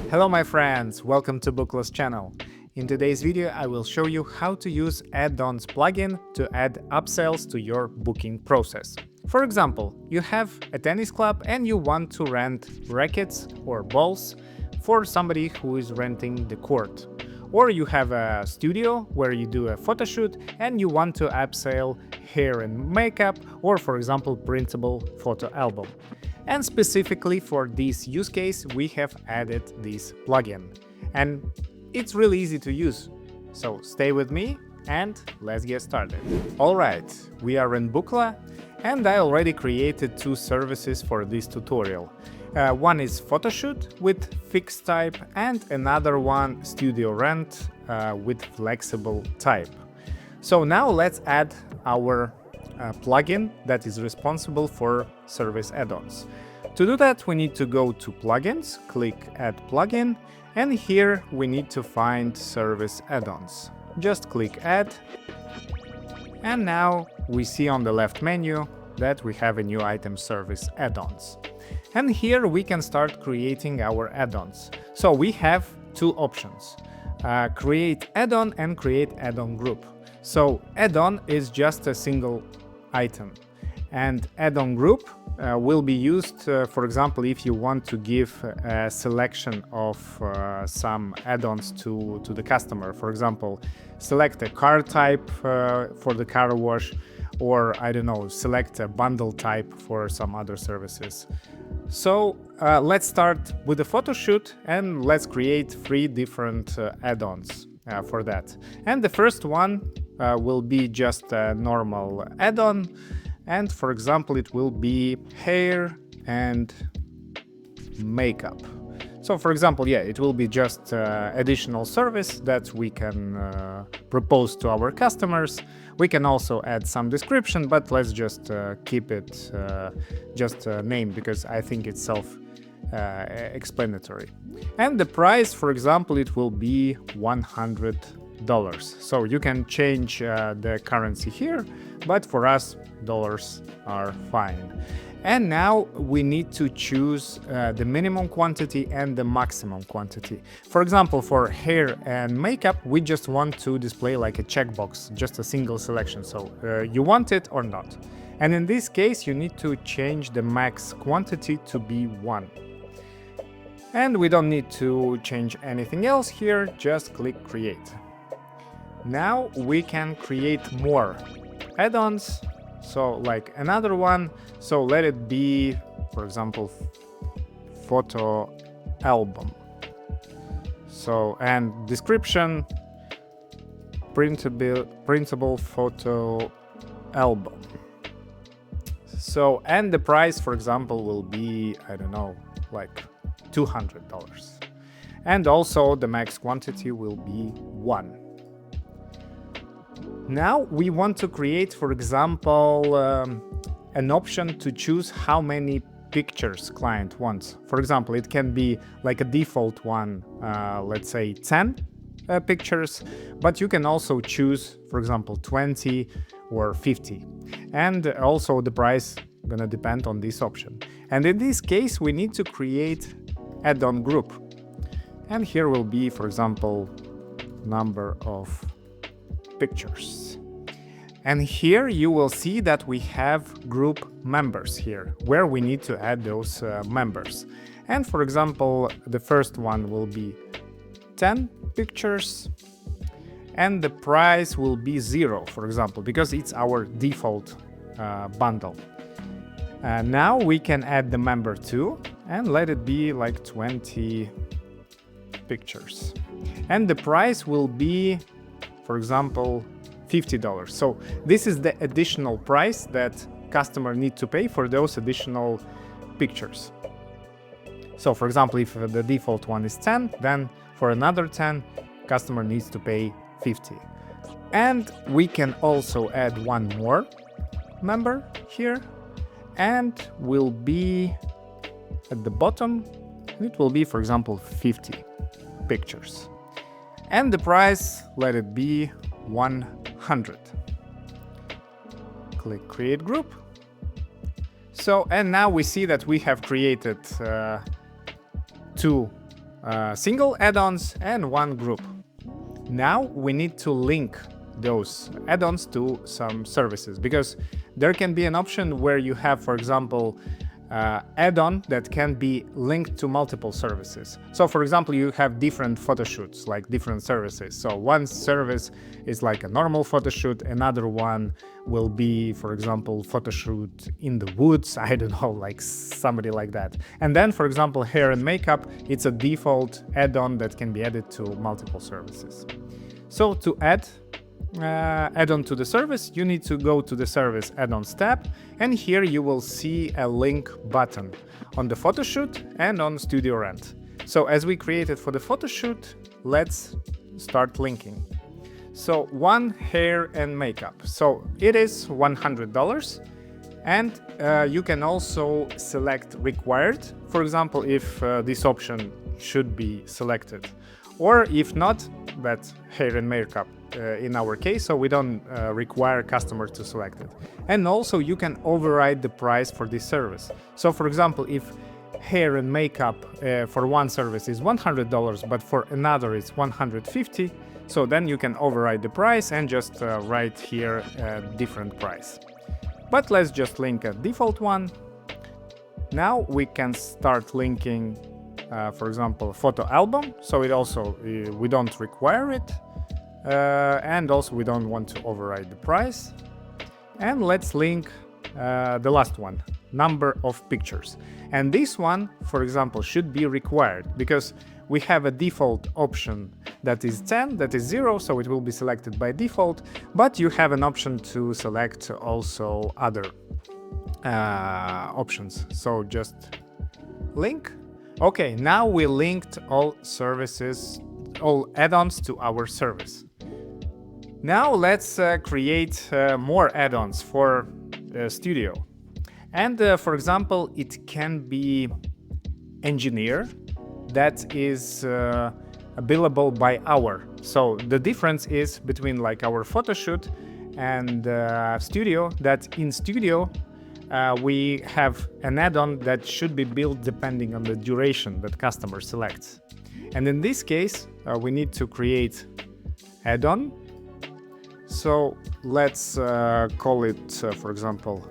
Hello my friends, welcome to Bookless channel. In today's video I will show you how to use Add-Ons plugin to add upsells to your booking process. For example, you have a tennis club and you want to rent rackets or balls for somebody who is renting the court. Or you have a studio where you do a photo shoot and you want to upsell hair and makeup, or for example printable photo album. And specifically for this use case we have added this plugin. And it's really easy to use. So stay with me and let's get started. Alright, we are in Bookla and I already created two services for this tutorial. One is photoshoot with fixed type and another one studio rent with flexible type. So now let's add our plugin that is responsible for service add-ons. To do that we need to go to plugins, click add plugin, and here we need to find service add-ons. Just click add, and now we see on the left menu that we have a new item, service add-ons. And here we can start creating our add-ons. So we have two options, create add-on and create add-on group. So add-on is just a single item, and add-on group will be used, for example, if you want to give a selection of some add-ons to the customer. For example, select a car type for the car wash, or I don't know, select a bundle type for some other services. So let's start with the photo shoot and let's create three different add-ons for that. And the first one will be just a normal add-on, and for example it will be hair and makeup. So for example, yeah, it will be just additional service that we can propose to our customers. We can also add some description, but let's just keep it just a name because I think it's self-explanatory. And the price, for example, it will be $100. So you can change the currency here, but for us, dollars are fine. And now we need to choose the minimum quantity and the maximum quantity. For example, for hair and makeup, we just want to display like a checkbox, just a single selection. So you want it or not. And in this case, you need to change the max quantity to be 1. And we don't need to change anything else here, just click create. Now we can create more add-ons. So like another one, so let it be, for example, photo album. So, and description, printable photo album. So, and the price, for example, will be, I don't know, like $200. And also the max quantity will be 1. Now we want to create, for example, an option to choose how many pictures client wants. For example, it can be like a default one, let's say 10 pictures, but you can also choose, for example, 20 or 50. And also the price gonna depend on this option. And in this case, we need to create add-on group. And here will be, for example, number of pictures. And here you will see that we have group members here, where we need to add those members. And for example, the first one will be 10 pictures, and the price will be 0, for example, because it's our default bundle. Now we can add the member 2 and let it be like 20 pictures. And the price will be, for example, $50. So this is the additional price that customer need to pay for those additional pictures. So for example, if the default one is 10, then for another 10, customer needs to pay 50. And we can also add one more member here, and will be at the bottom, it will be, for example, 50 pictures. And the price, let it be 100. Click create group. So, and now we see that we have created two single add-ons and one group. Now we need to link those add-ons to some services, because there can be an option where you have, for example, add-on that can be linked to multiple services. So for example, you have different photo shoots, like different services. So one service is like a normal photo shoot, another one will be, for example, photo shoot in the woods, I don't know, like somebody like that. And then, for example, hair and makeup, it's a default add-on that can be added to multiple services. So to add add-on to the service, you need to go to the Service Add-Ons tab, and here you will see a link button on the photoshoot and on Studio Rent. So as we created for the photoshoot, let's start linking. So one hair and makeup. So it is $100, and you can also select required, for example, if this option should be selected, or if not, that's hair and makeup in our case, so we don't require customer to select it. And also you can override the price for this service. So for example, if hair and makeup for one service is $100, but for another it's $150, so then you can override the price and just write here a different price. But let's just link a default one. Now we can start linking, for example, photo album. So it also, we don't require it. And also we don't want to override the price. And let's link the last one, number of pictures. And this one, for example, should be required, because we have a default option that is 10, that is 0, so it will be selected by default, but you have an option to select also other options. So just link. Okay, now we linked all services, all add-ons to our service. Now let's create more add-ons for Studio. And for example, it can be engineer that is billable by hour. So the difference is between like our photo shoot and Studio, that in Studio we have an add-on that should be billed depending on the duration that customer selects. And in this case, we need to create add-on. So let's call it, for example,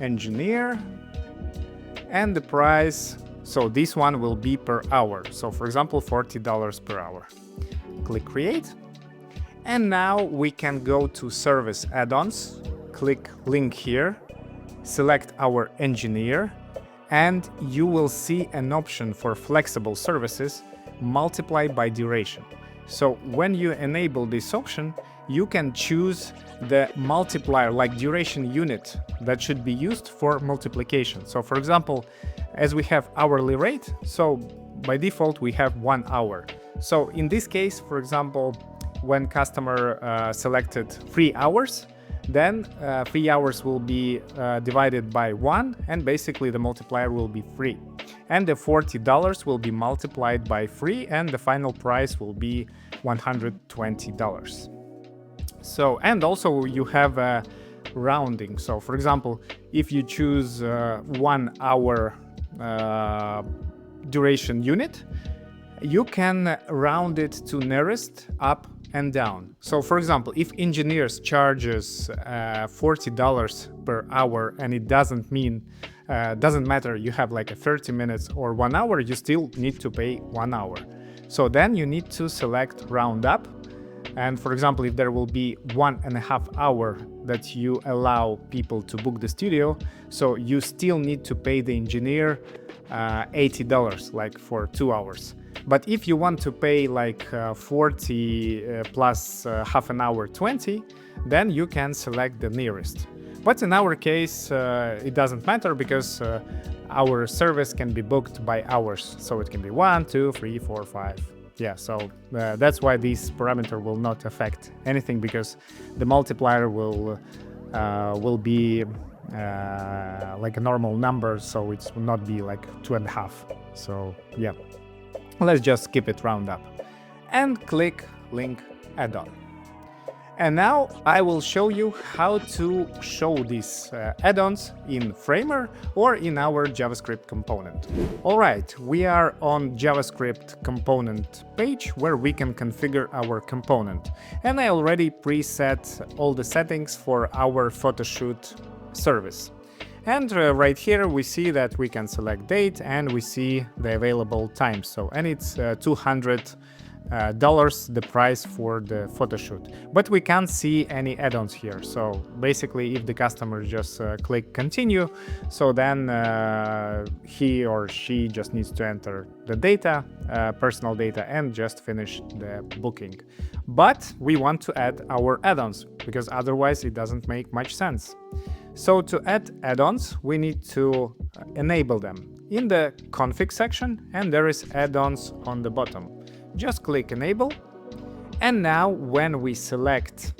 engineer, and the price, so this one will be per hour. So for example, $40 per hour. Click create. And now we can go to Service Add-Ons, click link here, select our engineer, and you will see an option for flexible services, multiply by duration. So when you enable this option, you can choose the multiplier, like duration unit, that should be used for multiplication. So for example, as we have hourly rate, so by default we have 1 hour. So in this case, for example, when customer selected 3 hours, then 3 hours will be divided by 1, and basically the multiplier will be 3. And the $40 will be multiplied by 3, and the final price will be $120. So, and also you have a rounding. So for example, if you choose 1 hour duration unit, you can round it to nearest up and down. So for example, if engineers charges $40 per hour, and it doesn't matter you have like a 30 minutes or 1 hour, you still need to pay 1 hour. So then you need to select round up. And for example, if there will be 1.5 hour that you allow people to book the studio, so you still need to pay the engineer $80, like for 2 hours. But if you want to pay like 40 plus half an hour 20, then you can select the nearest. But in our case, it doesn't matter, because our service can be booked by hours. So it can be 1, 2, 3, 4, 5. Yeah, so that's why this parameter will not affect anything, because the multiplier will be like a normal number, so it will not be like 2.5. So yeah, let's just keep it round up and click link add-on. And now I will show you how to show these add-ons in Framer or in our JavaScript component. Alright, we are on JavaScript component page where we can configure our component. And I already preset all the settings for our photoshoot service. And right here we see that we can select date and we see the available time. And it's $200 the price for the photoshoot, but we can't see any add-ons here. So basically, if the customer just click continue, so then he or she just needs to enter the data, personal data, and just finish the booking. But we want to add our add-ons because otherwise it doesn't make much sense. So to add add-ons, we need to enable them in the config section, and there is add-ons on the bottom. Just click enable, and now when we select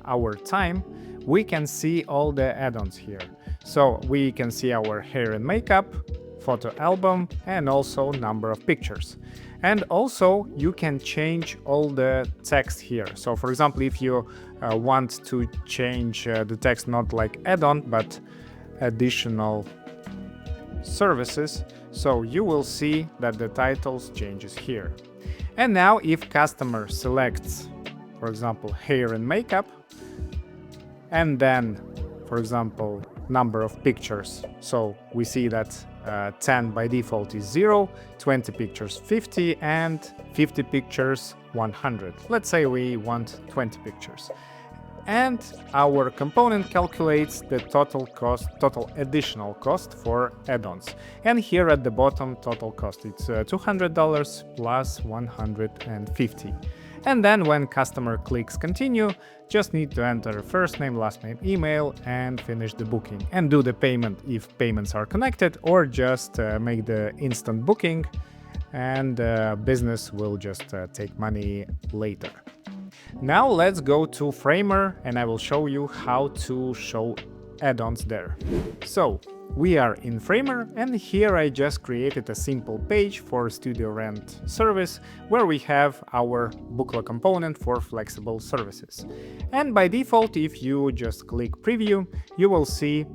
our time, we can see all the add-ons here. So we can see our hair and makeup, photo album, and also number of pictures. And also you can change all the text here. So for example, if you want to change the text not like add-on but additional services, so you will see that the titles changes here. And now if customer selects, for example, hair and makeup, and then, for example, number of pictures, so we see that 10 by default is 0, 20 pictures 50, and 50 pictures 100. Let's say we want 20 pictures. And our component calculates the total additional cost for add-ons. And here at the bottom, total cost, it's $200 plus 150. And then when customer clicks continue, just need to enter first name, last name, email, and finish the booking. And do the payment if payments are connected, or just make the instant booking, and business will just take money later. Now let's go to Framer and I will show you how to show add-ons there. So we are in Framer, and here I just created a simple page for Studio Rent service where we have our Bookla component for flexible services. And by default, if you just click preview, you will see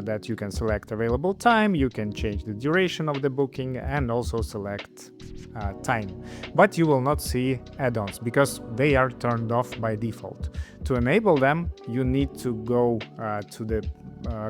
that you can select available time, you can change the duration of the booking, and also select time. But you will not see add-ons because they are turned off by default. To enable them, you need to go to the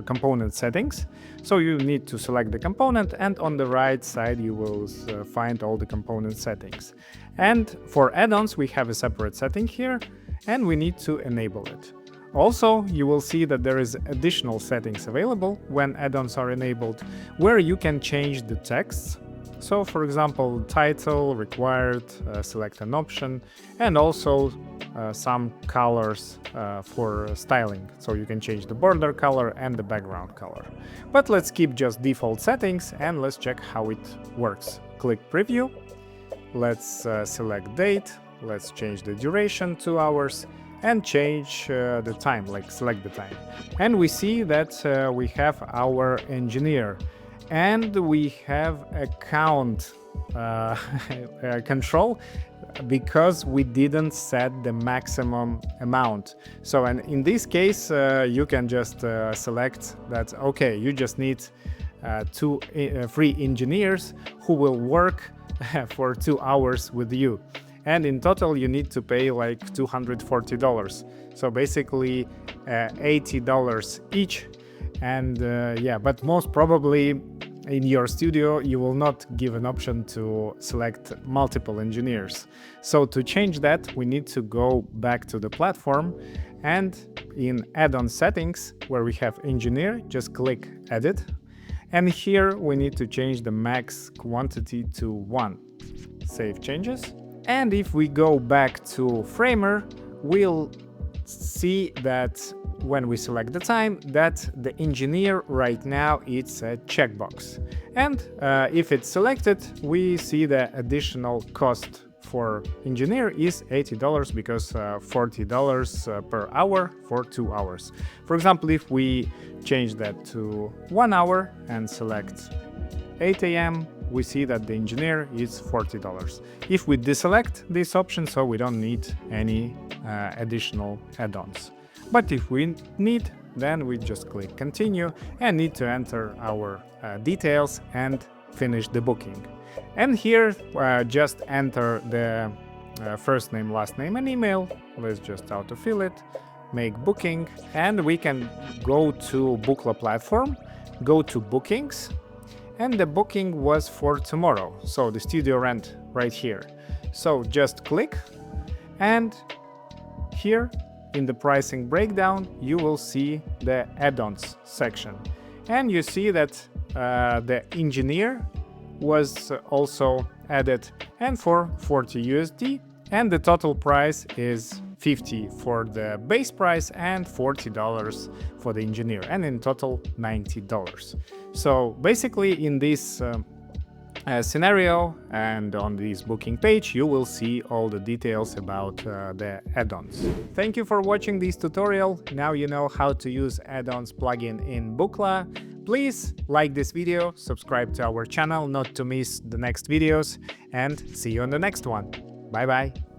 component settings. So you need to select the component, and on the right side you will find all the component settings. And for add-ons we have a separate setting here, and we need to enable it. Also, you will see that there is additional settings available when add-ons are enabled, where you can change the texts. So for example, title, required, select an option, and also some colors for styling. So you can change the border color and the background color. But let's keep just default settings and let's check how it works. Click preview, let's select date, let's change the duration 2 hours, and change the time, like select the time. And we see that we have our engineer, and we have account control because we didn't set the maximum amount. So, and in this case, you can just select that, okay, you just need 3 engineers who will work for 2 hours with you. And in total, you need to pay like $240. So basically $80 each. And yeah, but most probably in your studio, you will not give an option to select multiple engineers. So to change that, we need to go back to the platform, and in add-on settings, where we have engineer, just click edit. And here we need to change the max quantity to 1. Save changes. And if we go back to Framer, we'll see that when we select the time, that the engineer right now it's a checkbox. And if it's selected, we see the additional cost for engineer is $80 because $40 per hour for 2 hours. For example, if we change that to 1 hour and select 8 a.m. we see that the engineer is $40. If we deselect this option, so we don't need any additional add-ons. But if we need, then we just click continue and need to enter our details and finish the booking. And here just enter the first name, last name and email. Let's just autofill it, make booking, and we can go to Bookla platform, go to bookings, and the booking was for tomorrow. So the studio rent right here. So just click, and here in the pricing breakdown, you will see the add-ons section. And you see that the engineer was also added and for 40 USD, and the total price is 50 for the base price and $40 for the engineer, and in total $90. So basically in this scenario and on this booking page, you will see all the details about the add-ons. Thank you for watching this tutorial. Now you know how to use add-ons plugin in Bookla. Please like this video, subscribe to our channel not to miss the next videos, and see you on the next one. Bye bye.